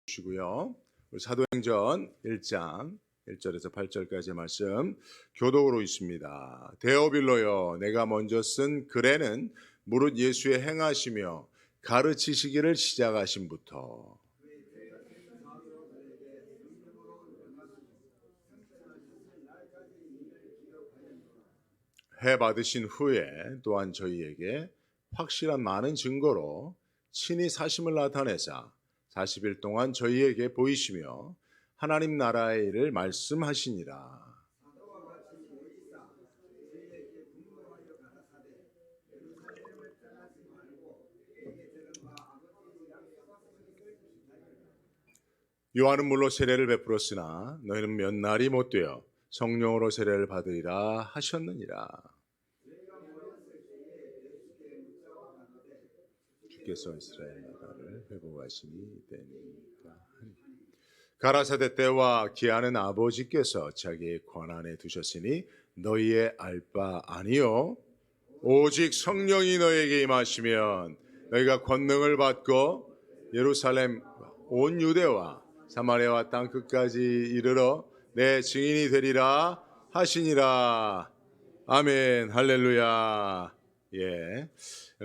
주시고요. 우리 사도행전 1장 1절에서 8절까지의 말씀 교독으로 있습니다. 데오빌로여, 내가 먼저 쓴 글에는 무릇 예수의 행하시며 가르치시기를 시작하심부터 해 받으신 후에 또한 저희에게 확실한 많은 증거로 친히 사심을 나타내사 40일 동안 저희에게 보이시며 하나님 나라의 일을 말씀하시니라. 요한은 물로 세례를 베풀었으나 너희는 몇 날이 못 되어 성령으로 세례를 받으리라 하셨느니라. 주께서 이스라엘 나라를 회복하시니 되니까. 가라사대 때와 기하는 아버지께서 자기의 권한에 두셨으니 너희의 알 바 아니요 오직 성령이 너희에게 임하시면 너희가 권능을 받고 예루살렘 온 유대와 사마리아와 땅 끝까지 이르러 내 증인이 되리라 하시니라. 아멘. 할렐루야. 예,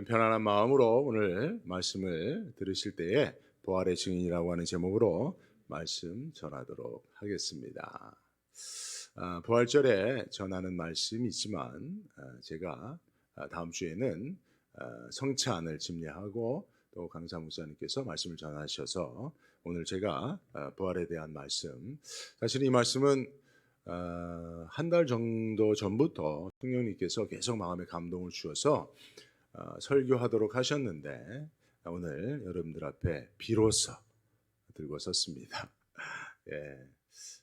편안한 마음으로 오늘 말씀을 들으실 때에 부활의 증인이라고 하는 제목으로 말씀 전하도록 하겠습니다. 부활절에 전하는 말씀이 있지만 제가 다음 주에는 성찬을 집례하고 또 강사 목사님께서 말씀을 전하셔서 오늘 제가 부활에 대한 말씀, 사실 이 말씀은 한 달 정도 전부터 성령님께서 계속 마음에 감동을 주셔서 설교하도록 하셨는데 오늘 여러분들 앞에 비로소 들고 섰습니다. 예,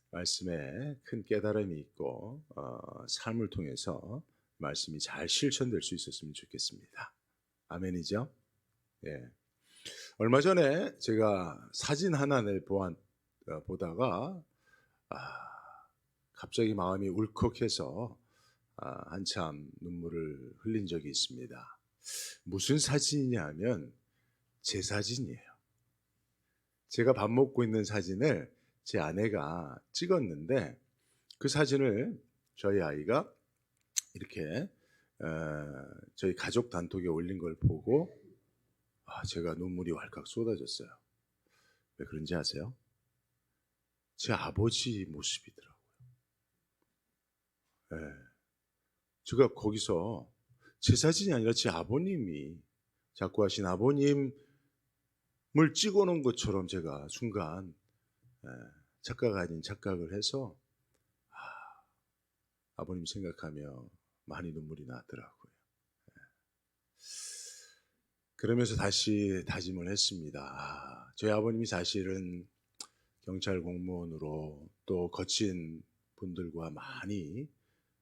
말씀에 큰 깨달음이 있고 삶을 통해서 말씀이 잘 실천될 수 있었으면 좋겠습니다. 아멘이죠? 예. 얼마 전에 제가 사진 하나를 보다가 갑자기 마음이 울컥해서 한참 눈물을 흘린 적이 있습니다. 무슨 사진이냐면 제 사진이에요. 제가 밥 먹고 있는 사진을 제 아내가 찍었는데 그 사진을 저희 아이가 이렇게 저희 가족 단톡에 올린 걸 보고 제가 눈물이 왈칵 쏟아졌어요. 왜 그런지 아세요? 제 아버지 모습이더라고요. 네. 제가 거기서 제 사진이 아니라 제 아버님이 자꾸 하신 아버님을 찍어놓은 것처럼 제가 순간 착각 아닌 착각을 해서 아버님 생각하며 많이 눈물이 나더라고요. 그러면서 다시 다짐을 했습니다. 저희 아버님이 사실은 경찰 공무원으로 또 거친 분들과 많이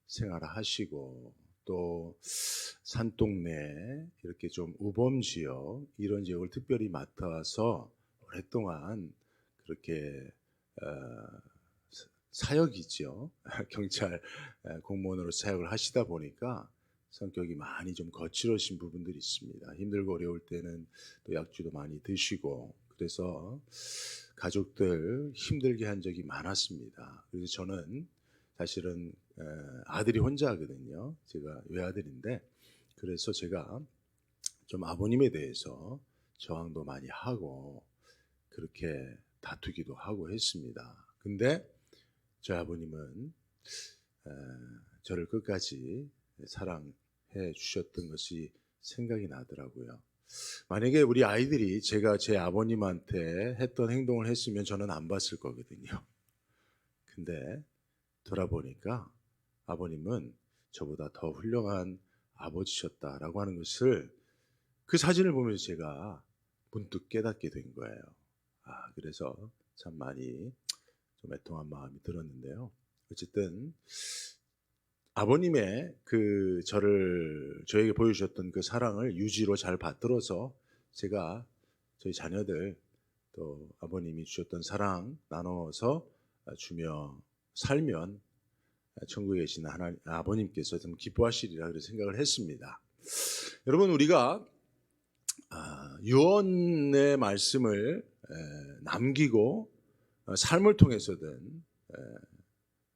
생활하시고 또 산동네 이렇게 좀 우범지역 이런 지역을 특별히 맡아서 오랫동안 그렇게 사역이죠. 경찰 공무원으로 사역을 하시다 보니까 성격이 많이 좀 거칠어진 부분들이 있습니다. 힘들고 어려울 때는 또 약주도 많이 드시고 그래서 가족들 힘들게 한 적이 많았습니다. 그래서 저는 사실은 아들이 혼자거든요. 제가 외아들인데 그래서 제가 좀 아버님에 대해서 저항도 많이 하고 그렇게 다투기도 하고 했습니다. 근데 저희 아버님은 저를 끝까지 사랑해 주셨던 것이 생각이 나더라고요. 만약에 우리 아이들이 제가 제 아버님한테 했던 행동을 했으면 저는 안 봤을 거거든요. 근데 돌아보니까 아버님은 저보다 더 훌륭한 아버지셨다라고 하는 것을 그 사진을 보면서 제가 문득 깨닫게 된 거예요. 그래서 참 많이 좀 애통한 마음이 들었는데요. 어쨌든 아버님의 저에게 보여주셨던 그 사랑을 유지로 잘 받들어서 제가 저희 자녀들 또 아버님이 주셨던 사랑 나눠서 주며 살면 천국에 계신 하나님 아버님께서 좀 기뻐하시리라 그런 생각을 했습니다. 여러분 우리가 유언의 말씀을 남기고 삶을 통해서든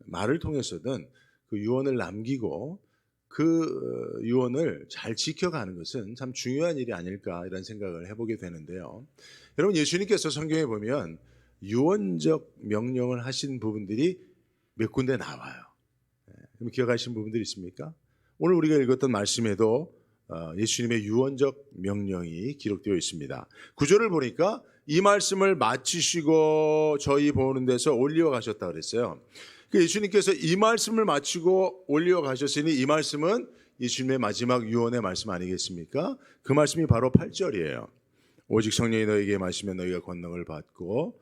말을 통해서든 그 유언을 남기고 그 유언을 잘 지켜가는 것은 참 중요한 일이 아닐까 이런 생각을 해보게 되는데요. 여러분, 예수님께서 성경에 보면 유언적 명령을 하신 부분들이 몇 군데 나와요. 그럼 기억하신 부분들이 있습니까? 오늘 우리가 읽었던 말씀에도 예수님의 유언적 명령이 기록되어 있습니다. 구절을 보니까 이 말씀을 마치시고 저희 보는 데서 올리어 가셨다 그랬어요. 예수님께서 이 말씀을 마치고 올리어 가셨으니 이 말씀은 예수님의 마지막 유언의 말씀 아니겠습니까? 그 말씀이 바로 8절이에요. 오직 성령이 너에게 임하시면 너희가 권능을 받고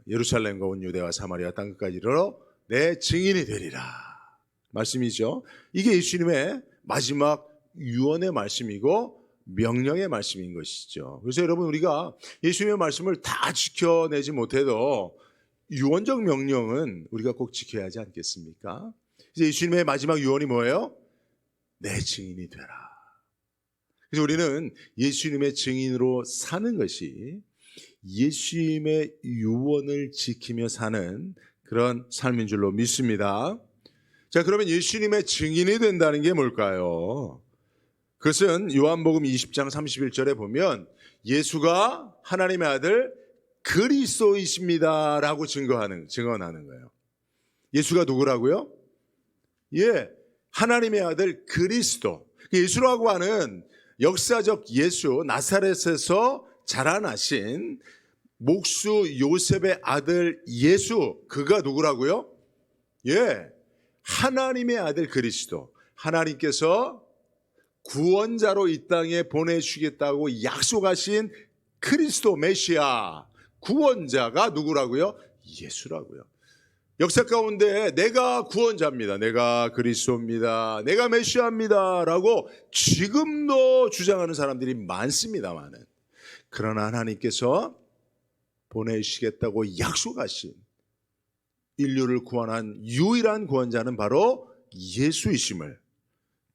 예루살렘과 온 유대와 사마리아 땅끝까지 이르러 내 증인이 되리라 말씀이죠. 이게 예수님의 마지막 유언의 말씀이고 명령의 말씀인 것이죠. 그래서 여러분, 우리가 예수님의 말씀을 다 지켜내지 못해도 유언적 명령은 우리가 꼭 지켜야 하지 않겠습니까? 그래서 예수님의 마지막 유언이 뭐예요? 내 증인이 되라. 그래서 우리는 예수님의 증인으로 사는 것이 예수님의 유언을 지키며 사는 그런 삶인 줄로 믿습니다. 자, 그러면 예수님의 증인이 된다는 게 뭘까요? 그것은 요한복음 20장 31절에 보면 예수가 하나님의 아들 그리스도이십니다라고 증언하는 거예요. 예수가 누구라고요? 하나님의 아들 그리스도. 예수라고 하는 역사적 예수, 나사렛에서 자라나신 목수 요셉의 아들 예수, 그가 누구라고요? 하나님의 아들 그리스도. 하나님께서 구원자로 이 땅에 보내주시겠다고 약속하신 그리스도 메시아, 구원자가 누구라고요? 예수라고요. 역사 가운데 내가 구원자입니다, 내가 그리스도입니다, 내가 메시아입니다 라고 지금도 주장하는 사람들이 많습니다만은, 그러나 하나님께서 보내시겠다고 약속하신 인류를 구원한 유일한 구원자는 바로 예수이심을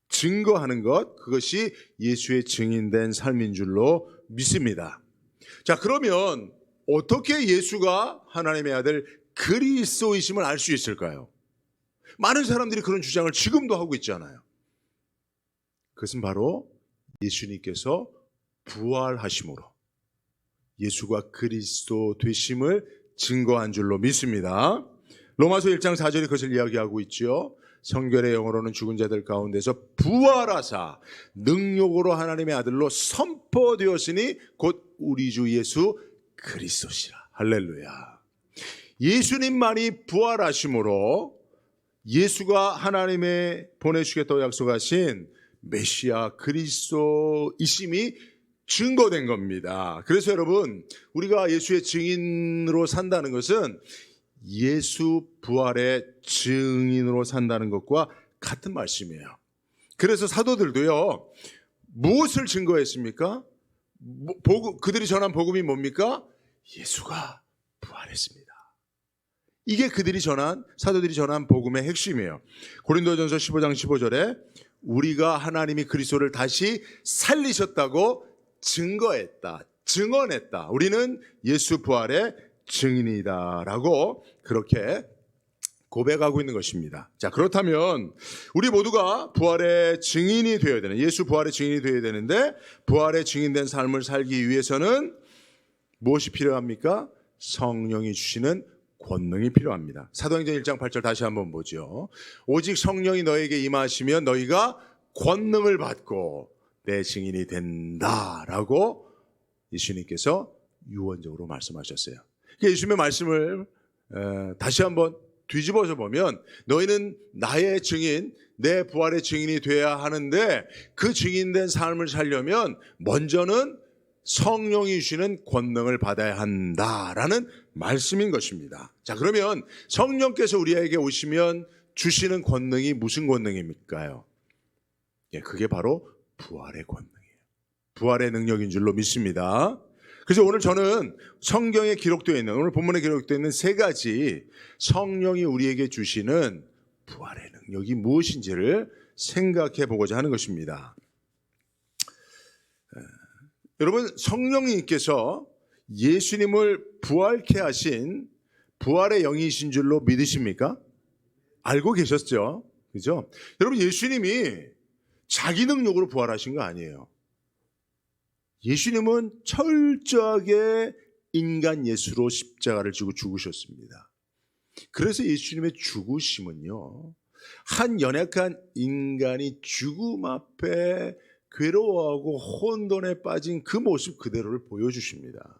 증거하는 것, 그것이 예수의 증인된 삶인 줄로 믿습니다. 자, 그러면 어떻게 예수가 하나님의 아들 그리스도이심을 알 수 있을까요? 많은 사람들이 그런 주장을 지금도 하고 있잖아요. 그것은 바로 예수님께서 부활하심으로 예수가 그리스도 되심을 증거한 줄로 믿습니다. 로마서 1장 4절이 그것을 이야기하고 있죠. 성결의 영어로는 죽은 자들 가운데서 부활하사 능력으로 하나님의 아들로 선포되었으니 곧 우리 주 예수 그리스도시라. 할렐루야. 예수님만이 부활하심으로 예수가 하나님의 보내주겠다고 약속하신 메시아 그리스도이심이 증거된 겁니다. 그래서 여러분, 우리가 예수의 증인으로 산다는 것은 예수 부활의 증인으로 산다는 것과 같은 말씀이에요. 그래서 사도들도요, 무엇을 증거했습니까? 그들이 전한 복음이 뭡니까? 예수가 부활했습니다. 이게 사도들이 전한 복음의 핵심이에요. 고린도전서 15장 15절에 우리가 하나님이 그리스도를 다시 살리셨다고 증언했다. 우리는 예수 부활의 증인이다라고 그렇게 고백하고 있는 것입니다. 자, 그렇다면 우리 모두가 부활의 증인이 되어야 되는, 예수 부활의 증인이 되어야 되는데, 부활의 증인된 삶을 살기 위해서는 무엇이 필요합니까? 성령이 주시는 권능이 필요합니다. 사도행전 1장 8절 다시 한번 보죠. 오직 성령이 너에게 임하시면 너희가 권능을 받고 내 증인이 된다라고 예수님께서 유언적으로 말씀하셨어요. 예수님의 말씀을 다시 한번 뒤집어서 보면 너희는 나의 증인, 내 부활의 증인이 돼야 하는데, 그 증인된 삶을 살려면 먼저는 성령이 주시는 권능을 받아야 한다라는 말씀인 것입니다. 자, 그러면 성령께서 우리에게 오시면 주시는 권능이 무슨 권능입니까요? 그게 바로 부활의 권능이에요. 부활의 능력인 줄로 믿습니다. 그래서 오늘 저는 성경에 기록되어 있는, 오늘 본문에 기록되어 있는 세 가지 성령이 우리에게 주시는 부활의 능력이 무엇인지를 생각해 보고자 하는 것입니다. 여러분, 성령님께서 예수님을 부활케 하신 부활의 영이신 줄로 믿으십니까? 알고 계셨죠? 그죠? 여러분, 예수님이 자기 능력으로 부활하신 거 아니에요. 예수님은 철저하게 인간 예수로 십자가를 지고 죽으셨습니다. 그래서 예수님의 죽으심은요, 한 연약한 인간이 죽음 앞에 괴로워하고 혼돈에 빠진 그 모습 그대로를 보여주십니다.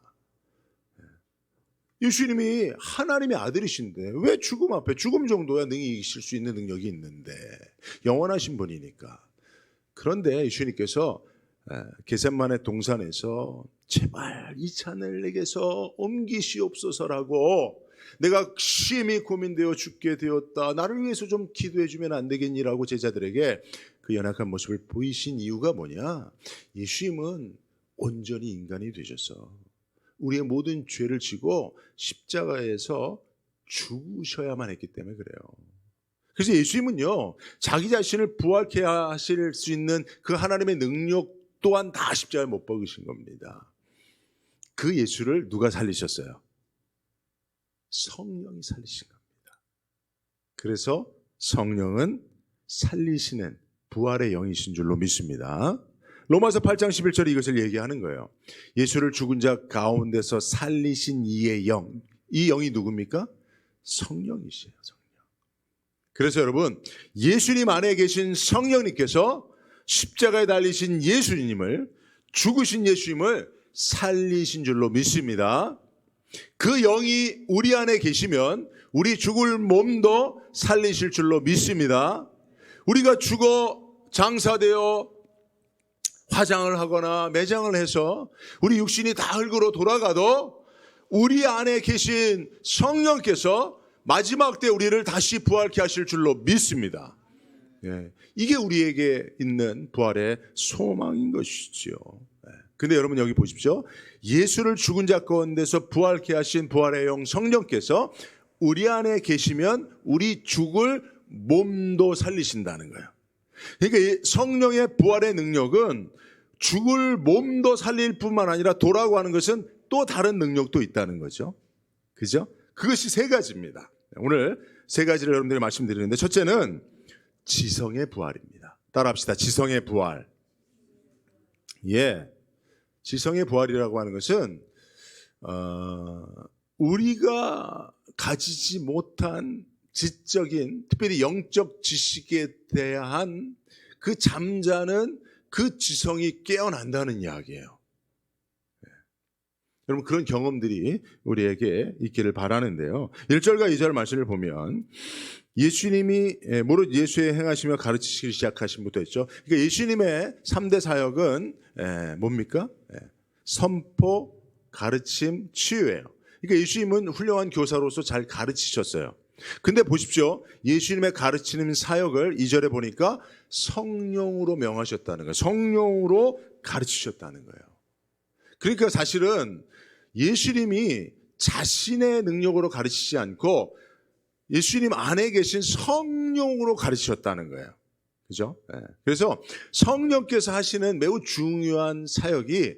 예수님이 하나님의 아들이신데 왜 죽음 앞에, 죽음 정도야 능히 이기실 수 있는 능력이 있는데, 영원하신 분이니까. 그런데 예수님께서 겟세마네 동산에서 제발 이 잔을 내게서 옮기시옵소서라고, 내가 심히 고민되어 죽게 되었다, 나를 위해서 좀 기도해 주면 안 되겠니라고 제자들에게 그 연약한 모습을 보이신 이유가 뭐냐? 예수님은 온전히 인간이 되셔서 우리의 모든 죄를 지고 십자가에서 죽으셔야만 했기 때문에 그래요. 그래서 예수님은요, 자기 자신을 부활케 하실 수 있는 그 하나님의 능력 또한 다 십자가에 못 박으신 겁니다. 그 예수를 누가 살리셨어요? 성령이 살리신 겁니다. 그래서 성령은 살리시는 부활의 영이신 줄로 믿습니다. 로마서 8장 11절에 이것을 얘기하는 거예요. 예수를 죽은 자 가운데서 살리신 이의 영, 이 영이 누굽니까? 성령이시에요. 성령. 그래서 여러분, 예수님 안에 계신 성령님께서 십자가에 달리신 예수님을, 죽으신 예수님을 살리신 줄로 믿습니다. 그 영이 우리 안에 계시면 우리 죽을 몸도 살리실 줄로 믿습니다. 우리가 죽어 장사되어 화장을 하거나 매장을 해서 우리 육신이 다 흙으로 돌아가도 우리 안에 계신 성령께서 마지막 때 우리를 다시 부활케 하실 줄로 믿습니다. 예, 이게 우리에게 있는 부활의 소망인 것이죠. 근데 여러분 여기 보십시오. 예수를 죽은 자 가운데서 부활케 하신 부활의 영 성령께서 우리 안에 계시면 우리 죽을 몸도 살리신다는 거예요. 그러니까 성령의 부활의 능력은 죽을 몸도 살릴 뿐만 아니라 도라고 하는 것은 또 다른 능력도 있다는 거죠. 그죠? 그것이 세 가지입니다. 오늘 세 가지를 여러분들이 말씀드리는데, 첫째는 지성의 부활입니다. 따라합시다. 지성의 부활. 예. 지성의 부활이라고 하는 것은 우리가 가지지 못한 지적인, 특별히 영적 지식에 대한 그 잠자는 그 지성이 깨어난다는 이야기예요. 여러분, 그런 경험들이 우리에게 있기를 바라는데요. 1절과 2절 말씀을 보면 예수님이 무릇 예수의 행하시며 가르치시기 시작하신 부터 했죠. 그러니까 예수님의 3대 사역은 뭡니까? 선포, 가르침, 치유예요. 그러니까 예수님은 훌륭한 교사로서 잘 가르치셨어요. 근데 보십시오. 예수님의 가르치는 사역을 2절에 보니까 성령으로 명하셨다는 거예요. 성령으로 가르치셨다는 거예요. 그러니까 사실은 예수님이 자신의 능력으로 가르치지 않고 예수님 안에 계신 성령으로 가르치셨다는 거예요. 그죠? 그래서 성령께서 하시는 매우 중요한 사역이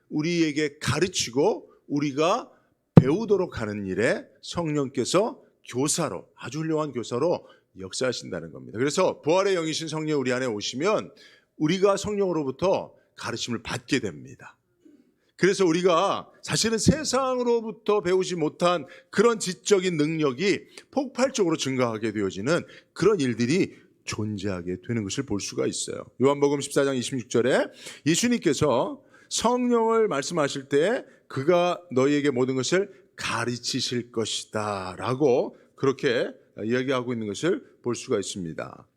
우리에게 가르치고 우리가 배우도록 하는 일에 성령께서 교사로, 아주 훌륭한 교사로 역사하신다는 겁니다. 그래서 부활의 영이신 성령이 우리 안에 오시면 우리가 성령으로부터 가르침을 받게 됩니다. 그래서 우리가 사실은 세상으로부터 배우지 못한 그런 지적인 능력이 폭발적으로 증가하게 되어지는 그런 일들이 존재하게 되는 것을 볼 수가 있어요. 요한복음 14장 26절에 예수님께서 성령을 말씀하실 때 그가 너희에게 모든 것을 가르치실 것이다 라고 그렇게 이야기하고 있는 것을 볼 수가 있습니다.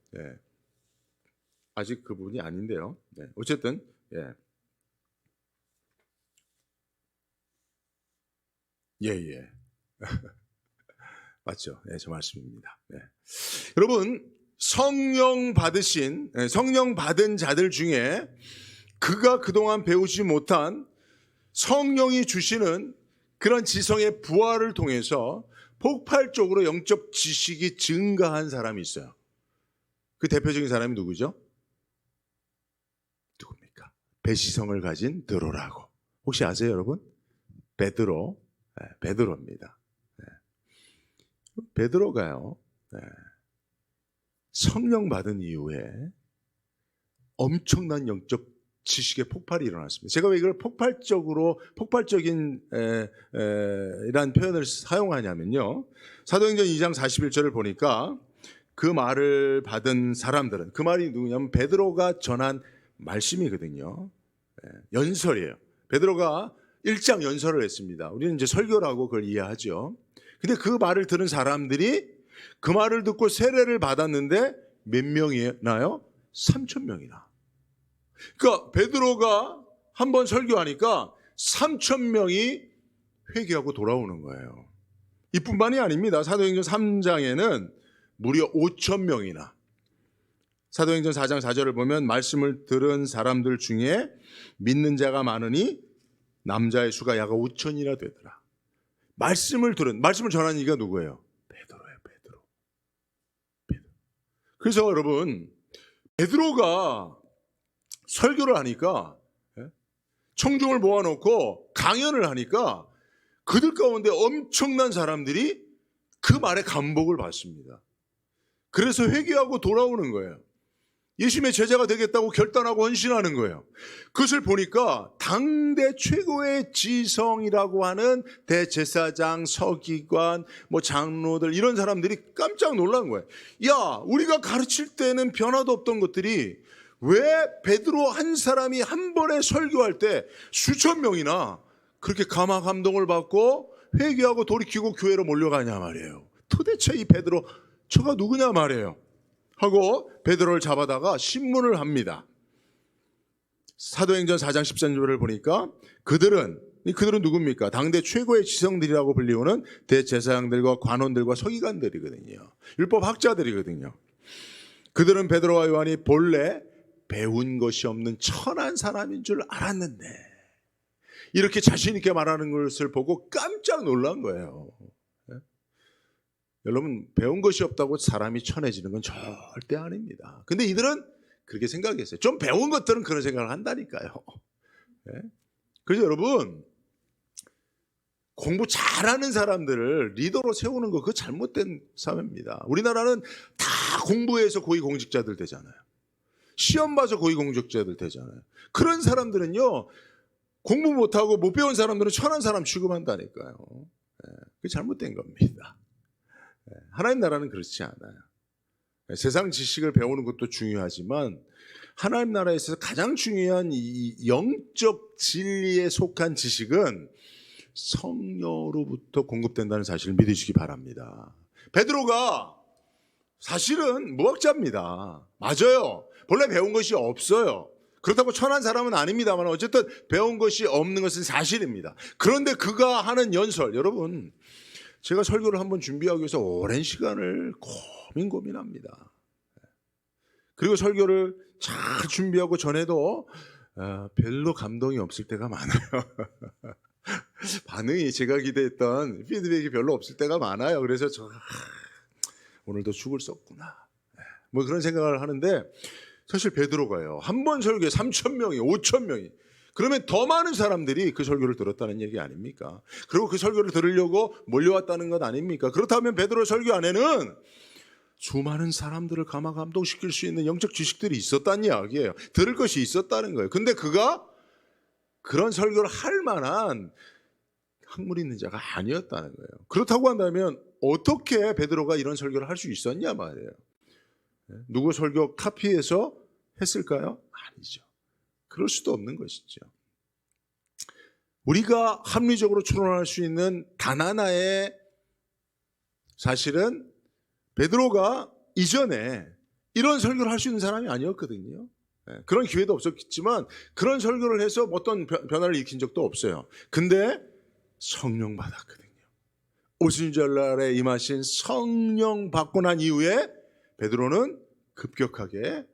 아직 그 부분이 아닌데요. 어쨌든 예. 맞죠? 저 말씀입니다. 여러분, 성령 받은 자들 중에 그가 그동안 배우지 못한 성령이 주시는 그런 지성의 부활을 통해서 폭발적으로 영적 지식이 증가한 사람이 있어요. 그 대표적인 사람이 누구죠? 누굽니까? 배시성을 가진 드로라고. 혹시 아세요, 여러분? 베드로입니다. 베드로가요, 성령 받은 이후에 엄청난 영적 지식의 폭발이 일어났습니다. 제가 왜 이걸 폭발적인 이란 표현을 사용하냐면요, 사도행전 2장 41절을 보니까 그 말을 받은 사람들은, 그 말이 누구냐면 베드로가 전한 말씀이거든요. 연설이에요. 베드로가 1장 연설을 했습니다. 우리는 이제 설교라고 그걸 이해하죠. 근데 그 말을 들은 사람들이 그 말을 듣고 세례를 받았는데 몇 명이나요? 3,000명이나. 그러니까 베드로가 한번 설교하니까 3,000명이 회개하고 돌아오는 거예요. 이뿐만이 아닙니다. 사도행전 3장에는 무려 5,000명이나, 사도행전 4장 4절을 보면 말씀을 들은 사람들 중에 믿는 자가 많으니 남자의 수가 약 5,000이나 되더라. 말씀을 전한 이가 누구예요? 베드로예요. 베드로. 그래서 여러분, 베드로가 설교를 하니까, 청중을 모아놓고 강연을 하니까 그들 가운데 엄청난 사람들이 그 말에 감복을 받습니다. 그래서 회개하고 돌아오는 거예요. 예수님의 제자가 되겠다고 결단하고 헌신하는 거예요. 그것을 보니까 당대 최고의 지성이라고 하는 대제사장, 서기관, 장로들, 이런 사람들이 깜짝 놀란 거예요. 야, 우리가 가르칠 때는 변화도 없던 것들이 왜 베드로 한 사람이 한 번에 설교할 때 수천 명이나 그렇게 감동을 받고 회개하고 돌이키고 교회로 몰려가냐 말이에요. 도대체 이 베드로 저가 누구냐 말이에요. 하고 베드로를 잡아다가 신문을 합니다. 사도행전 4장 13절을 보니까 그들은 누굽니까? 당대 최고의 지성들이라고 불리우는 대제사장들과 관원들과 서기관들이거든요. 율법학자들이거든요. 그들은 베드로와 요한이 본래 배운 것이 없는 천한 사람인 줄 알았는데, 이렇게 자신 있게 말하는 것을 보고 깜짝 놀란 거예요. 여러분, 배운 것이 없다고 사람이 천해지는 건 절대 아닙니다. 근데 이들은 그렇게 생각했어요. 좀 배운 것들은 그런 생각을 한다니까요. 그래서 여러분, 공부 잘하는 사람들을 리더로 세우는 거, 그거 잘못된 사회입니다. 우리나라는 다 공부해서 고위공직자들 되잖아요. 시험 봐서 고위공직자들 되잖아요. 그런 사람들은요, 공부 못하고 못 배운 사람들은 천한 사람 취급한다니까요. 그게 잘못된 겁니다. 하나님 나라는 그렇지 않아요. 세상 지식을 배우는 것도 중요하지만 하나님 나라에 있어서 가장 중요한 이 영적 진리에 속한 지식은 성령으로부터 공급된다는 사실을 믿으시기 바랍니다. 베드로가 사실은 무학자입니다. 맞아요. 본래 배운 것이 없어요. 그렇다고 천한 사람은 아닙니다만 어쨌든 배운 것이 없는 것은 사실입니다. 그런데 그가 하는 연설, 여러분, 제가 설교를 한번 준비하기 위해서 오랜 시간을 고민합니다. 그리고 설교를 잘 준비하고 전에도 별로 감동이 없을 때가 많아요. 반응이 제가 기대했던 피드백이 별로 없을 때가 많아요. 그래서 오늘도 죽을 수 없구나, 그런 생각을 하는데, 사실 베드로가요, 한 번 설교에 3,000명이 5,000명이, 그러면 더 많은 사람들이 그 설교를 들었다는 얘기 아닙니까? 그리고 그 설교를 들으려고 몰려왔다는 것 아닙니까? 그렇다면 베드로 설교 안에는 수많은 사람들을 감동시킬 수 있는 영적 지식들이 있었다는 이야기예요. 들을 것이 있었다는 거예요. 근데 그가 그런 설교를 할 만한 학문 있는 자가 아니었다는 거예요. 그렇다고 한다면 어떻게 베드로가 이런 설교를 할 수 있었냐 말이에요. 누구 설교 카피해서 했을까요? 아니죠. 그럴 수도 없는 것이죠. 우리가 합리적으로 추론할 수 있는 단 하나의 사실은 베드로가 이전에 이런 설교를 할 수 있는 사람이 아니었거든요. 그런 기회도 없었겠지만 그런 설교를 해서 어떤 변화를 일으킨 적도 없어요. 근데 성령 받았거든요. 오순절날에 임하신 성령 받고 난 이후에 베드로는 급격하게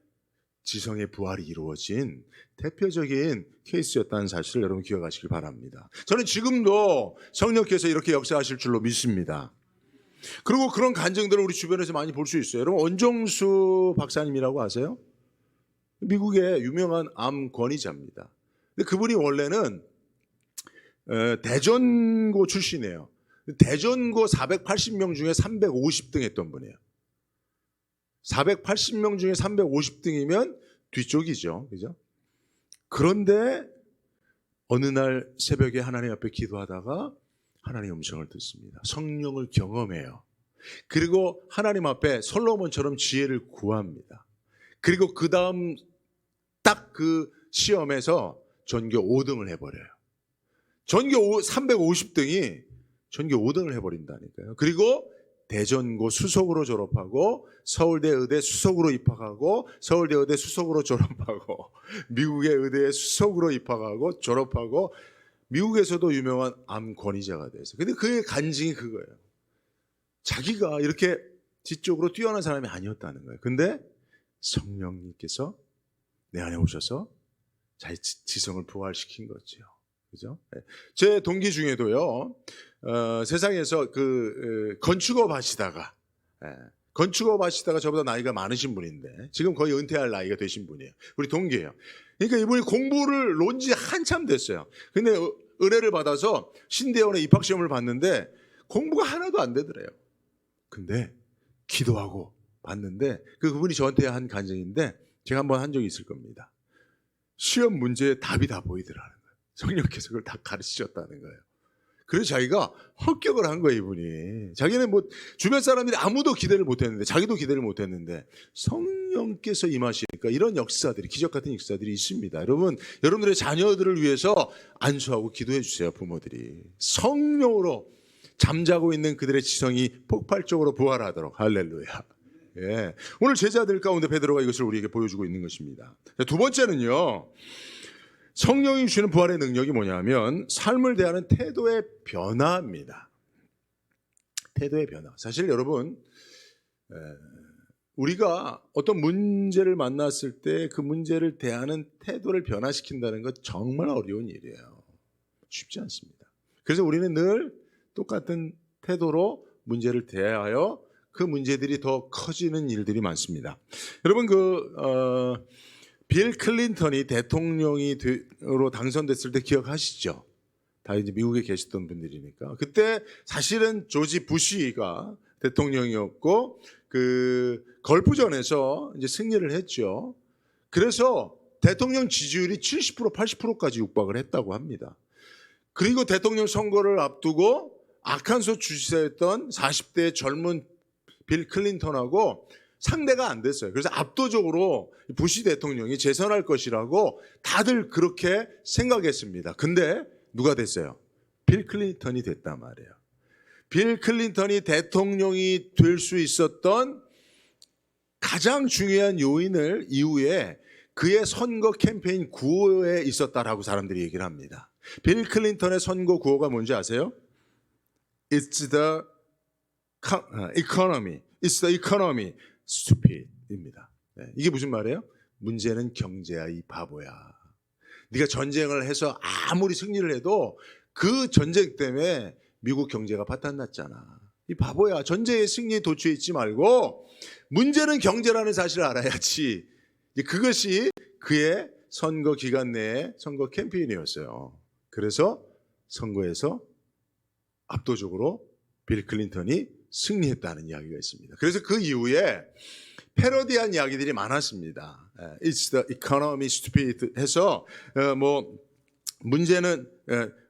지성의 부활이 이루어진 대표적인 케이스였다는 사실을 여러분 기억하시길 바랍니다. 저는 지금도 성령께서 이렇게 역사하실 줄로 믿습니다. 그리고 그런 간증들을 우리 주변에서 많이 볼 수 있어요. 여러분, 원정수 박사님이라고 아세요? 미국의 유명한 암 권위자입니다. 근데 그분이 원래는 대전고 출신이에요. 대전고 480명 중에 350등 했던 분이에요. 480명 중에 350등이면 뒤쪽이죠. 그죠? 그런데 어느 날 새벽에 하나님 앞에 기도하다가 하나님의 음성을 듣습니다. 성령을 경험해요. 그리고 하나님 앞에 솔로몬처럼 지혜를 구합니다. 그리고 그 다음 딱 그 시험에서 전교 5등을 해버려요. 전교 350등이 전교 5등을 해버린다니까요. 그리고 대전고 수석으로 졸업하고 서울대 의대 수석으로 입학하고 서울대 의대 수석으로 졸업하고 미국의 의대에 수석으로 입학하고 졸업하고 미국에서도 유명한 암 권위자가 됐어요. 근데 그의 간증이 그거예요. 자기가 이렇게 지적으로 뛰어난 사람이 아니었다는 거예요. 근데 성령님께서 내 안에 오셔서 자기 지성을 부활시킨 거죠. 그죠? 제 동기 중에도요, 세상에서 건축업 하시다가, 건축업 하시다가 저보다 나이가 많으신 분인데, 지금 거의 은퇴할 나이가 되신 분이에요. 우리 동기예요. 그러니까 이분이 공부를 논 지 한참 됐어요. 근데 의뢰를 받아서 신대원에 입학시험을 봤는데, 공부가 하나도 안 되더래요. 근데, 기도하고 봤는데, 그분이 저한테 한 간증인데, 제가 한번 한 적이 있을 겁니다. 시험 문제에 답이 다 보이더라는 거예요. 성령께서 그걸 다 가르치셨다는 거예요. 그래서 자기가 합격을 한 거예요, 이분이. 자기는 뭐 주변 사람들이 아무도 기대를 못했는데, 자기도 기대를 못했는데 성령께서 임하시니까 이런 역사들이, 기적 같은 역사들이 있습니다. 여러분들의 자녀들을 위해서 안수하고 기도해 주세요, 부모들이. 성령으로 잠자고 있는 그들의 지성이 폭발적으로 부활하도록. 할렐루야. 예. 오늘 제자들 가운데 베드로가 이것을 우리에게 보여주고 있는 것입니다. 두 번째는요, 성령이 주시는 부활의 능력이 뭐냐면 삶을 대하는 태도의 변화입니다. 태도의 변화. 사실 여러분, 우리가 어떤 문제를 만났을 때 그 문제를 대하는 태도를 변화시킨다는 것 정말 어려운 일이에요. 쉽지 않습니다. 그래서 우리는 늘 똑같은 태도로 문제를 대하여 그 문제들이 더 커지는 일들이 많습니다. 여러분, 빌 클린턴이 대통령으로 당선됐을 때 기억하시죠? 다 이제 미국에 계셨던 분들이니까. 그때 사실은 조지 부시가 대통령이었고, 걸프전에서 이제 승리를 했죠. 그래서 대통령 지지율이 70%, 80%까지 육박을 했다고 합니다. 그리고 대통령 선거를 앞두고 아칸소 주지사였던 40대 젊은 빌 클린턴하고 상대가 안 됐어요. 그래서 압도적으로 부시 대통령이 재선할 것이라고 다들 그렇게 생각했습니다. 근데 누가 됐어요? 빌 클린턴이 됐단 말이에요. 빌 클린턴이 대통령이 될 수 있었던 가장 중요한 요인을 이후에 그의 선거 캠페인 구호에 있었다라고 사람들이 얘기를 합니다. 빌 클린턴의 선거 구호가 뭔지 아세요? It's the economy. It's the economy. stupid입니다. 네, 이게 무슨 말이에요? 문제는 경제야, 이 바보야. 네가 전쟁을 해서 아무리 승리를 해도 그 전쟁 때문에 미국 경제가 바탕났잖아. 이 바보야. 전쟁의 승리에 도취해 있지 말고 문제는 경제라는 사실을 알아야지. 그것이 그의 선거 기간 내에 선거 캠페인이었어요. 그래서 선거에서 압도적으로 빌 클린턴이 승리했다는 이야기가 있습니다. 그래서 그 이후에 패러디한 이야기들이 많았습니다. It's the economy stupid 해서 문제는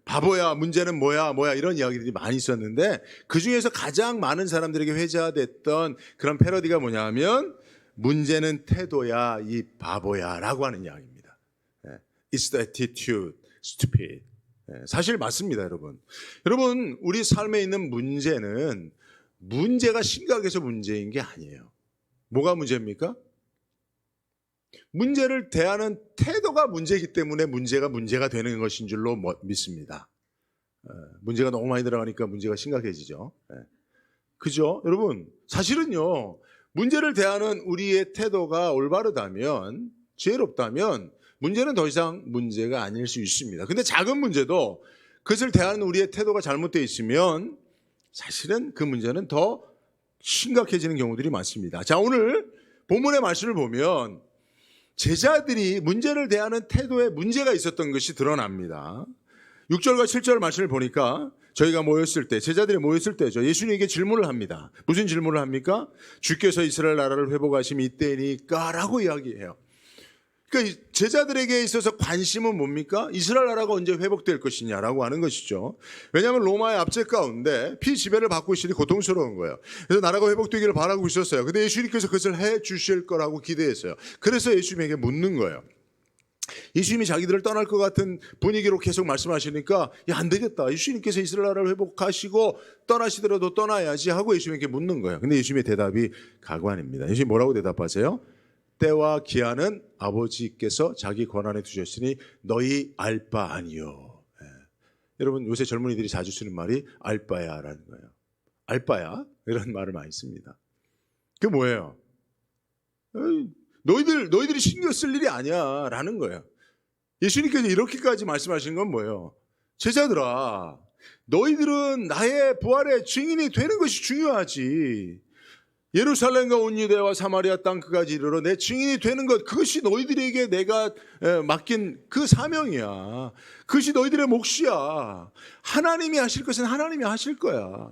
바보야, 문제는 뭐야 이런 이야기들이 많이 있었는데 그 중에서 가장 많은 사람들에게 회자됐던 그런 패러디가 뭐냐면 문제는 태도야, 이 바보야 라고 하는 이야기입니다. It's the attitude, stupid. 사실 맞습니다, 여러분. 여러분, 우리 삶에 있는 문제는 문제가 심각해서 문제인 게 아니에요. 뭐가 문제입니까? 문제를 대하는 태도가 문제이기 때문에 문제가 되는 것인 줄로 믿습니다. 문제가 너무 많이 들어가니까 문제가 심각해지죠. 그죠? 여러분, 사실은요, 문제를 대하는 우리의 태도가 올바르다면, 지혜롭다면 문제는 더 이상 문제가 아닐 수 있습니다. 근데 작은 문제도 그것을 대하는 우리의 태도가 잘못되어 있으면 사실은 그 문제는 더 심각해지는 경우들이 많습니다. 자, 오늘 본문의 말씀을 보면 제자들이 문제를 대하는 태도에 문제가 있었던 것이 드러납니다. 6절과 7절 말씀을 보니까 저희가 모였을 때, 제자들이 모였을 때죠. 예수님에게 질문을 합니다. 무슨 질문을 합니까? 주께서 이스라엘 나라를 회복하심이 이때니까 라고 이야기해요. 그러니까 제자들에게 있어서 관심은 뭡니까? 이스라엘 나라가 언제 회복될 것이냐라고 하는 것이죠. 왜냐하면 로마의 압제 가운데 피지배를 받고 있으니 고통스러운 거예요. 그래서 나라가 회복되기를 바라고 있었어요. 근데 예수님께서 그것을 해 주실 거라고 기대했어요. 그래서 예수님에게 묻는 거예요. 예수님이 자기들을 떠날 것 같은 분위기로 계속 말씀하시니까 안 되겠다. 예수님께서 이스라엘 나라를 회복하시고 떠나시더라도 떠나야지 하고 예수님에게 묻는 거예요. 근데 예수님의 대답이 가관입니다. 예수님이 뭐라고 대답하세요? 때와 기한은 아버지께서 자기 권한에 두셨으니 너희 알 바 아니요. 여러분 요새 젊은이들이 자주 쓰는 말이 알바야 라는 거예요. 알바야? 이런 말을 많이 씁니다. 그게 뭐예요? 너희들이 신경 쓸 일이 아니야 라는 거예요. 예수님께서 이렇게까지 말씀하시는 건 뭐예요? 제자들아, 너희들은 나의 부활의 증인이 되는 것이 중요하지. 예루살렘과 온 유대와 사마리아 땅 끝까지 이르러 내 증인이 되는 것, 그것이 너희들에게 내가 맡긴 그 사명이야. 그것이 너희들의 몫이야. 하나님이 하실 것은 하나님이 하실 거야.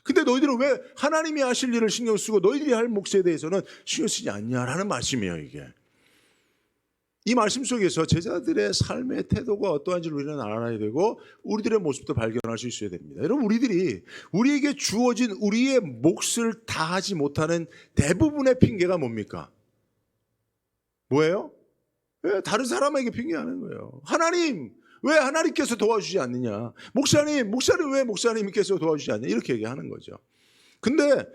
근데 너희들은 왜 하나님이 하실 일을 신경 쓰고 너희들이 할 몫에 대해서는 신경 쓰지 않냐라는 말씀이에요. 이게 이 말씀 속에서 제자들의 삶의 태도가 어떠한지를 우리는 알아야 되고 우리들의 모습도 발견할 수 있어야 됩니다. 여러분, 우리에게 주어진 우리의 몫을 다하지 못하는 대부분의 핑계가 뭡니까? 뭐예요? 왜 다른 사람에게 핑계하는 거예요. 하나님, 왜 하나님께서 도와주지 않느냐? 목사님 왜 목사님께서 도와주지 않느냐? 이렇게 얘기하는 거죠. 근데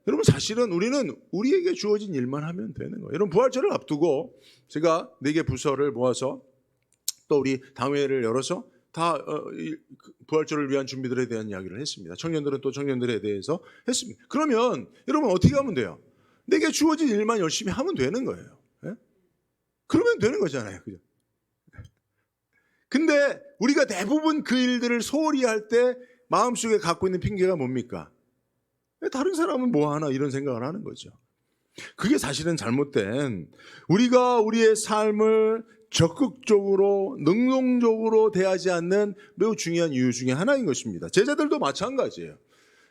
여러분, 사실은 우리는 우리에게 주어진 일만 하면 되는 거예요. 여러분, 부활절을 앞두고 제가 4개 부서를 모아서 또 우리 당회를 열어서 다 부활절을 위한 준비들에 대한 이야기를 했습니다. 청년들은 또 청년들에 대해서 했습니다. 그러면 여러분 어떻게 하면 돼요? 내게 주어진 일만 열심히 하면 되는 거예요. 네? 그러면 되는 거잖아요. 그죠? 근데 우리가 대부분 그 일들을 소홀히 할 때 마음속에 갖고 있는 핑계가 뭡니까? 다른 사람은 뭐 하나 이런 생각을 하는 거죠. 그게 사실은 잘못된, 우리가 우리의 삶을 적극적으로 능동적으로 대하지 않는 매우 중요한 이유 중에 하나인 것입니다. 제자들도 마찬가지예요.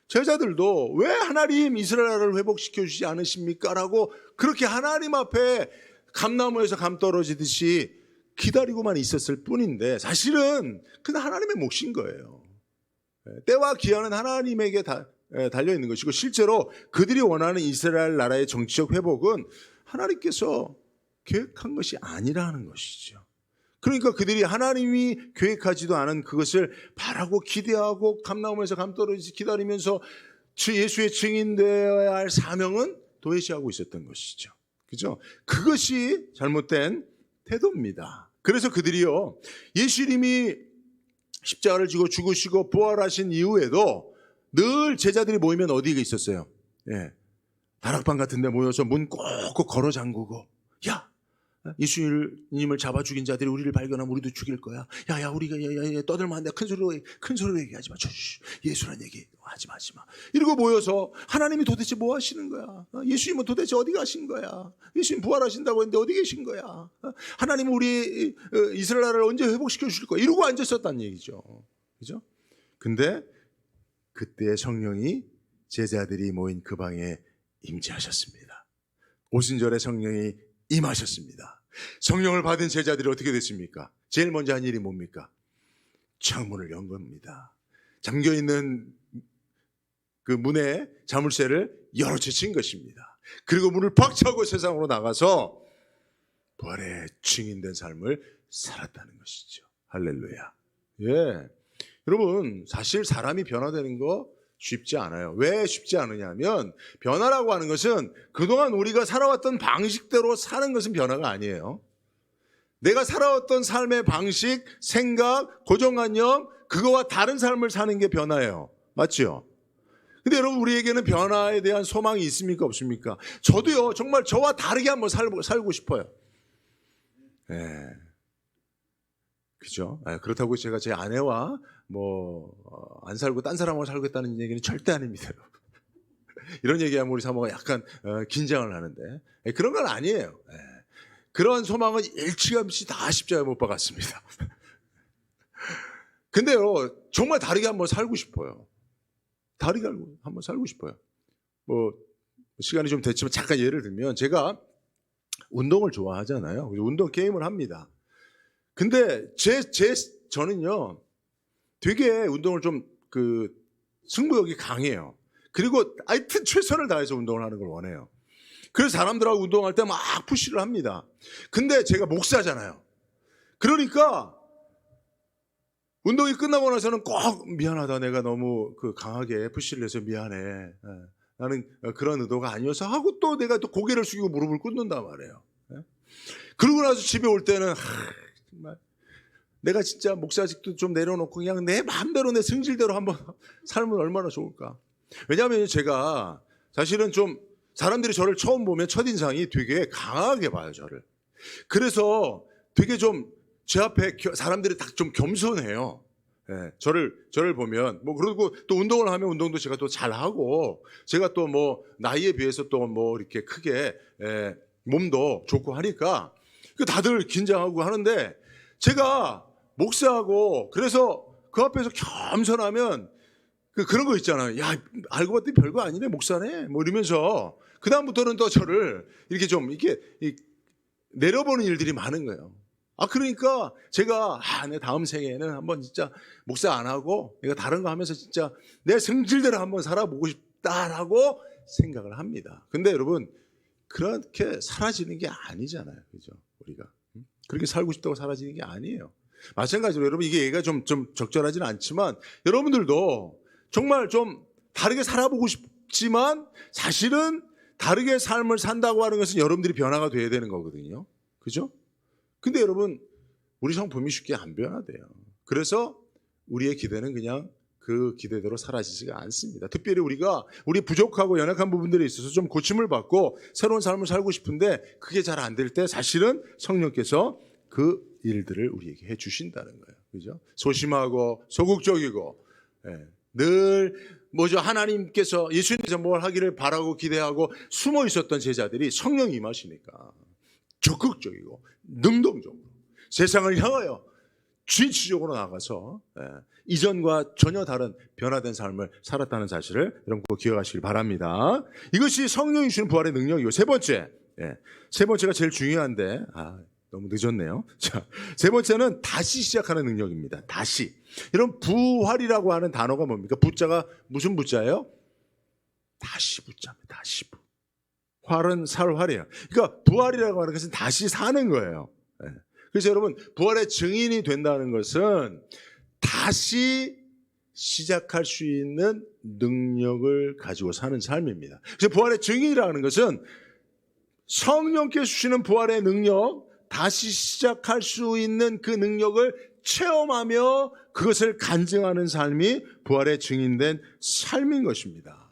제자들도 왜 하나님 이스라엘을 회복시켜 주시지 않으십니까? 라고 그렇게 하나님 앞에 감나무에서 감 떨어지듯이 기다리고만 있었을 뿐인데 사실은 그건 하나님의 몫인 거예요. 때와 기한은 하나님에게 달려있는 것이고 실제로 그들이 원하는 이스라엘 나라의 정치적 회복은 하나님께서 계획한 것이 아니라는 것이죠. 그러니까 그들이 하나님이 계획하지도 않은 그것을 바라고 기대하고 감나무에서 감 떨어지지 기다리면서 예수의 증인되어야 할 사명은 도외시하고 있었던 것이죠. 그죠? 그것이 잘못된 태도입니다. 그래서 그들이요, 예수님이 십자가를 지고 죽으시고 부활하신 이후에도 늘 제자들이 모이면 어디에 있었어요? 예, 다락방 같은 데 모여서 문 꼭꼭 걸어 잠그고, 야, 예수님을 잡아 죽인 자들이 우리를 발견하면 우리도 죽일 거야. 야, 우리가 떠들면 안 돼. 큰 소리로 얘기하지 마. 예수란 얘기 하지 마. 이러고 모여서 하나님이 도대체 뭐 하시는 거야? 예수님은 도대체 어디 가신 거야? 예수님 부활하신다고 했는데 어디 계신 거야? 하나님은 우리 이스라엘을 언제 회복시켜 주실 거야? 이러고 앉았었다는 얘기죠. 그죠? 근데 그때 성령이 제자들이 모인 그 방에 임재하셨습니다. 오순절에 성령이 임하셨습니다. 성령을 받은 제자들이 어떻게 됐습니까? 제일 먼저 한 일이 뭡니까? 창문을 연 겁니다. 잠겨있는 그 문에 자물쇠를 열어채 친 것입니다. 그리고 문을 박차고 세상으로 나가서 부활의 증인된 삶을 살았다는 것이죠. 할렐루야. 예, 여러분, 사실 사람이 변화되는 거 쉽지 않아요. 왜 쉽지 않으냐면 변화라고 하는 것은 그동안 우리가 살아왔던 방식대로 사는 것은 변화가 아니에요. 내가 살아왔던 삶의 방식, 생각, 고정관념, 그거와 다른 삶을 사는 게 변화예요. 맞죠? 근데 여러분, 우리에게는 변화에 대한 소망이 있습니까? 없습니까? 저도요, 정말 저와 다르게 한번 살고 싶어요. 예. 그죠? 그렇다고 제가 제 아내와 안 살고 딴 사람하고 살겠다는 얘기는 절대 아닙니다. 이런 얘기하면 우리 사모가 약간 긴장을 하는데 그런 건 아니에요. 그러한 소망은 일찌감치 다 십자가에 못 박았습니다. 근데요, 정말 다르게 한번 살고 싶어요. 다르게 한번 살고 싶어요. 뭐 시간이 좀 됐지만 잠깐 예를 들면, 제가 운동을 좋아하잖아요. 운동 게임을 합니다. 근데 저는요, 되게 운동을 좀 승부욕이 강해요. 그리고 하여튼 최선을 다해서 운동을 하는 걸 원해요. 그래서 사람들하고 운동할 때 막 푸시를 합니다. 근데 제가 목사잖아요. 그러니까 운동이 끝나고 나서는 꼭 미안하다, 내가 너무 강하게 푸시를 해서 미안해, 나는 그런 의도가 아니어서 하고, 또 내가 또 고개를 숙이고 무릎을 꿇는단 말이에요. 그러고 나서 집에 올 때는 정말 내가 진짜 목사직도 좀 내려놓고 그냥 내 마음대로 내 성질대로 한번 살면 얼마나 좋을까. 왜냐하면 제가 사실은 좀 사람들이 저를 처음 보면 첫인상이 되게 강하게 봐요, 저를. 그래서 되게 좀 제 앞에 사람들이 다 좀 겸손해요. 예, 저를 보면 그리고 또 운동을 하면 운동도 제가 또 잘하고, 제가 또 나이에 비해서 또 이렇게 크게 몸도 좋고 하니까 다들 긴장하고 하는데, 제가 목사하고 그래서 그 앞에서 겸손하면 그런 거 있잖아요. 야, 알고 봤더니 별거 아니네, 목사네, 이러면서 그다음부터는 또 저를 이렇게 좀 내려보는 일들이 많은 거예요. 그러니까 제가 내 다음 생에는 한번 진짜 목사 안 하고 내가 다른 거 하면서 진짜 내 성질대로 한번 살아보고 싶다라고 생각을 합니다. 근데 여러분, 그렇게 사라지는 게 아니잖아요, 그죠? 우리가 그렇게 살고 싶다고 사라지는 게 아니에요. 마찬가지로 여러분, 이게 얘기가 좀 적절하지는 않지만, 여러분들도 정말 좀 다르게 살아보고 싶지만 사실은 다르게 삶을 산다고 하는 것은 여러분들이 변화가 돼야 되는 거거든요, 그죠? 근데 여러분, 우리 성품이 쉽게 안 변화돼요. 그래서 우리의 기대는 그냥 그 기대대로 사라지지가 않습니다. 특별히 우리 부족하고 연약한 부분들에 있어서 좀 고침을 받고 새로운 삶을 살고 싶은데 그게 잘 안 될 때, 사실은 성령께서 그 일들을 우리에게 해 주신다는 거예요, 그죠? 소심하고 소극적이고, 늘 하나님께서, 예수님께서 뭘 하기를 바라고 기대하고 숨어 있었던 제자들이 성령이 임하시니까 적극적이고 능동적으로 세상을 향하여 진취적으로 나가서 이전과 전혀 다른 변화된 삶을 살았다는 사실을 여러분 꼭 기억하시길 바랍니다. 이것이 성령이 주시는 부활의 능력이고, 세 번째가 제일 중요한데 너무 늦었네요. 자, 세 번째는 다시 시작하는 능력입니다. 다시. 이런 부활이라고 하는 단어가 뭡니까? 부자가 무슨 부자예요? 다시 부자입니다. 다시 부. 활은 살활이에요. 그러니까 부활이라고 하는 것은 다시 사는 거예요. 그래서 여러분, 부활의 증인이 된다는 것은 다시 시작할 수 있는 능력을 가지고 사는 삶입니다. 그래서 부활의 증인이라는 것은 성령께서 주시는 부활의 능력, 다시 시작할 수 있는 그 능력을 체험하며 그것을 간증하는 삶이 부활의 증인된 삶인 것입니다.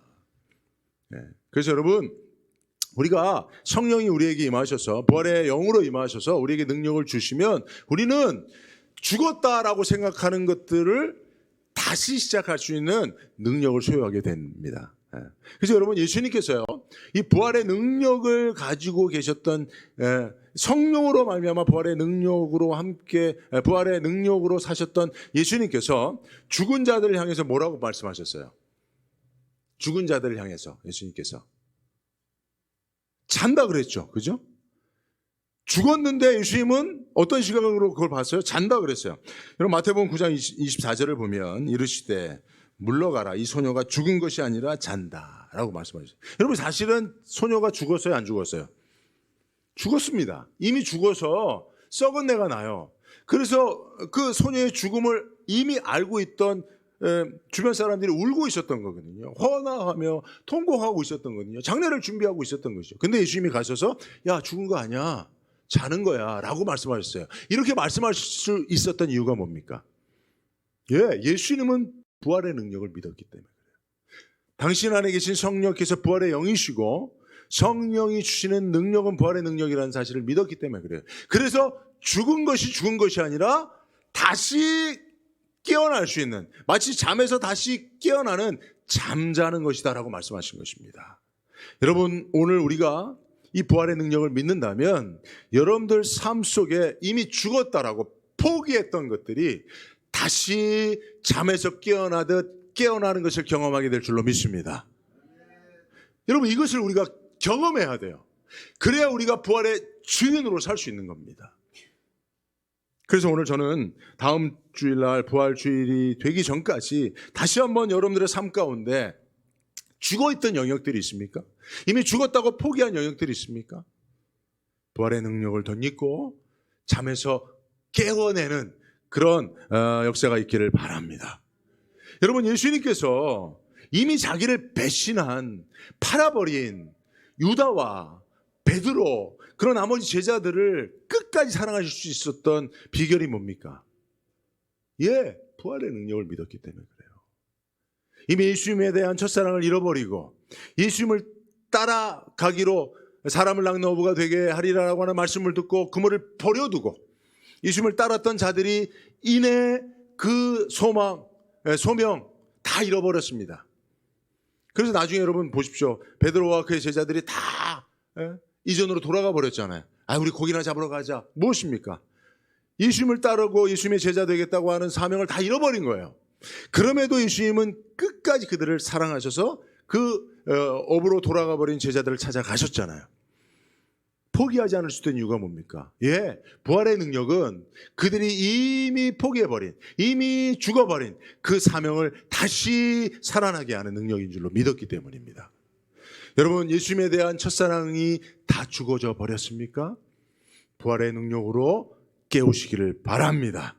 그래서 여러분, 우리가 성령이 우리에게 임하셔서, 부활의 영으로 임하셔서 우리에게 능력을 주시면, 우리는 죽었다라고 생각하는 것들을 다시 시작할 수 있는 능력을 소유하게 됩니다. 그래서 여러분, 예수님께서요, 이 부활의 능력을 가지고 계셨던, 성령으로 말미암아 부활의 능력으로 함께 부활의 능력으로 사셨던 예수님께서 죽은 자들을 향해서 뭐라고 말씀하셨어요? 죽은 자들을 향해서 예수님께서 잔다 그랬죠, 그죠? 죽었는데 예수님은 어떤 시각으로 그걸 봤어요? 잔다 그랬어요. 여러분, 마태복음 9장 24절을 보면 이르시되 물러가라, 이 소녀가 죽은 것이 아니라 잔다라고 말씀하셨어요. 여러분, 사실은 소녀가 죽었어요, 안 죽었어요? 죽었습니다. 이미 죽어서 썩은 내가 나요. 그래서 그 소녀의 죽음을 이미 알고 있던 주변 사람들이 울고 있었던 거거든요. 허나하며 통곡하고 있었던 거거든요. 장례를 준비하고 있었던 것이죠. 근데 예수님이 가셔서 야, 죽은 거 아니야, 자는 거야 라고 말씀하셨어요. 이렇게 말씀하실 수 있었던 이유가 뭡니까? 예수님은 부활의 능력을 믿었기 때문에 그래요. 당신 안에 계신 성령께서 부활의 영이시고, 성령이 주시는 능력은 부활의 능력이라는 사실을 믿었기 때문에 그래요. 그래서 죽은 것이 아니라 다시 깨어날 수 있는, 마치 잠에서 다시 깨어나는 잠자는 것이다라고 말씀하신 것입니다. 여러분, 오늘 우리가 이 부활의 능력을 믿는다면 여러분들 삶 속에 이미 죽었다라고 포기했던 것들이 다시 잠에서 깨어나듯 깨어나는 것을 경험하게 될 줄로 믿습니다. 여러분, 이것을 우리가 경험해야 돼요. 그래야 우리가 부활의 증인으로 살 수 있는 겁니다. 그래서 오늘 저는 다음 주일날 부활주일이 되기 전까지 다시 한번 여러분들의 삶 가운데 죽어있던 영역들이 있습니까? 이미 죽었다고 포기한 영역들이 있습니까? 부활의 능력을 덧입고 잠에서 깨어내는 그런 역사가 있기를 바랍니다. 여러분, 예수님께서 이미 자기를 배신한, 팔아버린 유다와 베드로, 그런 나머지 제자들을 끝까지 사랑하실 수 있었던 비결이 뭡니까? 부활의 능력을 믿었기 때문에 그래요. 이미 예수님에 대한 첫사랑을 잃어버리고 예수님을 따라가기로 사람을 낚는 어부가 되게 하리라라고 하는 말씀을 듣고 그물을 버려두고 예수님을 따랐던 자들이 이내 그 소망, 소명 다 잃어버렸습니다. 그래서 나중에 여러분 보십시오. 베드로와 그의 제자들이 다 이전으로 돌아가 버렸잖아요. 우리 고기나 잡으러 가자. 무엇입니까? 예수님을 따르고 예수님의 제자 되겠다고 하는 사명을 다 잃어버린 거예요. 그럼에도 예수님은 끝까지 그들을 사랑하셔서 그 어부로 돌아가 버린 제자들을 찾아가셨잖아요. 포기하지 않을 수 있는 이유가 뭡니까? 부활의 능력은 그들이 이미 포기해버린, 이미 죽어버린 그 사명을 다시 살아나게 하는 능력인 줄로 믿었기 때문입니다. 여러분, 예수님에 대한 첫사랑이 다 죽어져 버렸습니까? 부활의 능력으로 깨우시기를 바랍니다.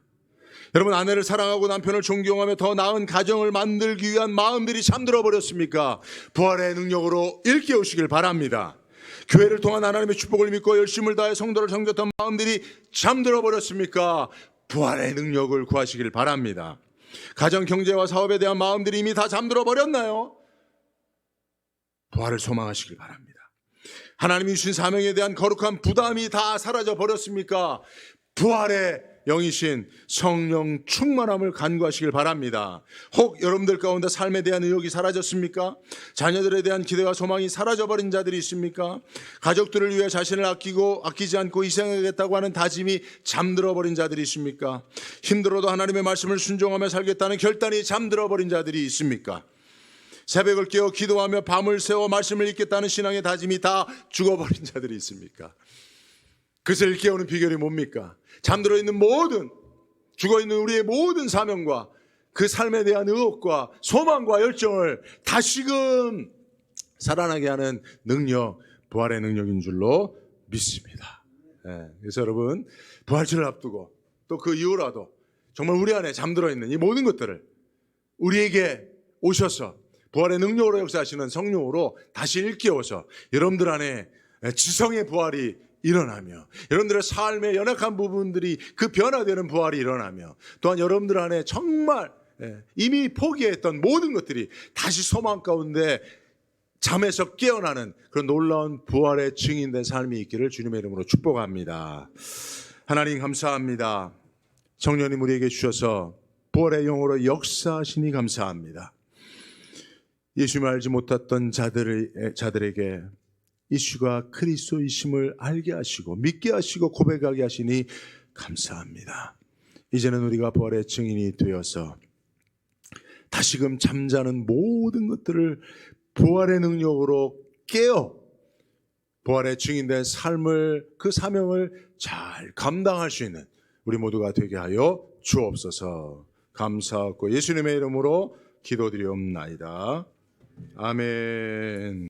여러분, 아내를 사랑하고 남편을 존경하며 더 나은 가정을 만들기 위한 마음들이 잠들어 버렸습니까? 부활의 능력으로 일깨우시길 바랍니다. 교회를 통한 하나님의 축복을 믿고 열심을 다해 성도를 섬겼던 마음들이 잠들어 버렸습니까? 부활의 능력을 구하시길 바랍니다. 가정, 경제와 사업에 대한 마음들이 이미 다 잠들어 버렸나요? 부활을 소망하시길 바랍니다. 하나님이 주신 사명에 대한 거룩한 부담이 다 사라져 버렸습니까? 부활의 영이신 성령 충만함을 간구하시길 바랍니다. 혹 여러분들 가운데 삶에 대한 의욕이 사라졌습니까? 자녀들에 대한 기대와 소망이 사라져버린 자들이 있습니까? 가족들을 위해 자신을 아끼지 않고 희생하겠다고 하는 다짐이 잠들어버린 자들이 있습니까? 힘들어도 하나님의 말씀을 순종하며 살겠다는 결단이 잠들어버린 자들이 있습니까? 새벽을 깨어 기도하며 밤을 새워 말씀을 읽겠다는 신앙의 다짐이 다 죽어버린 자들이 있습니까? 그것을 깨우는 비결이 뭡니까? 잠들어 있는 모든, 죽어 있는 우리의 모든 사명과 그 삶에 대한 의욕과 소망과 열정을 다시금 살아나게 하는 능력, 부활의 능력인 줄로 믿습니다. 그래서 여러분, 부활절을 앞두고 또 그 이후라도 정말 우리 안에 잠들어 있는 이 모든 것들을 우리에게 오셔서 부활의 능력으로 역사하시는 성령으로 다시 일깨워서 여러분들 안에 지성의 부활이 일어나며 여러분들의 삶의 연약한 부분들이 그 변화되는 부활이 일어나며 또한 여러분들 안에 정말 이미 포기했던 모든 것들이 다시 소망 가운데 잠에서 깨어나는 그런 놀라운 부활의 증인된 삶이 있기를 주님의 이름으로 축복합니다. 하나님 감사합니다. 성령님 우리에게 주셔서 부활의 영으로 역사하시니 감사합니다. 예수님을 알지 못했던 자들에게 예수가 그리스도이심을 알게 하시고 믿게 하시고 고백하게 하시니 감사합니다. 이제는 우리가 부활의 증인이 되어서 다시금 잠자는 모든 것들을 부활의 능력으로 깨어 부활의 증인된 삶을, 그 사명을 잘 감당할 수 있는 우리 모두가 되게 하여 주옵소서. 감사하고 예수님의 이름으로 기도드리옵나이다. 아멘.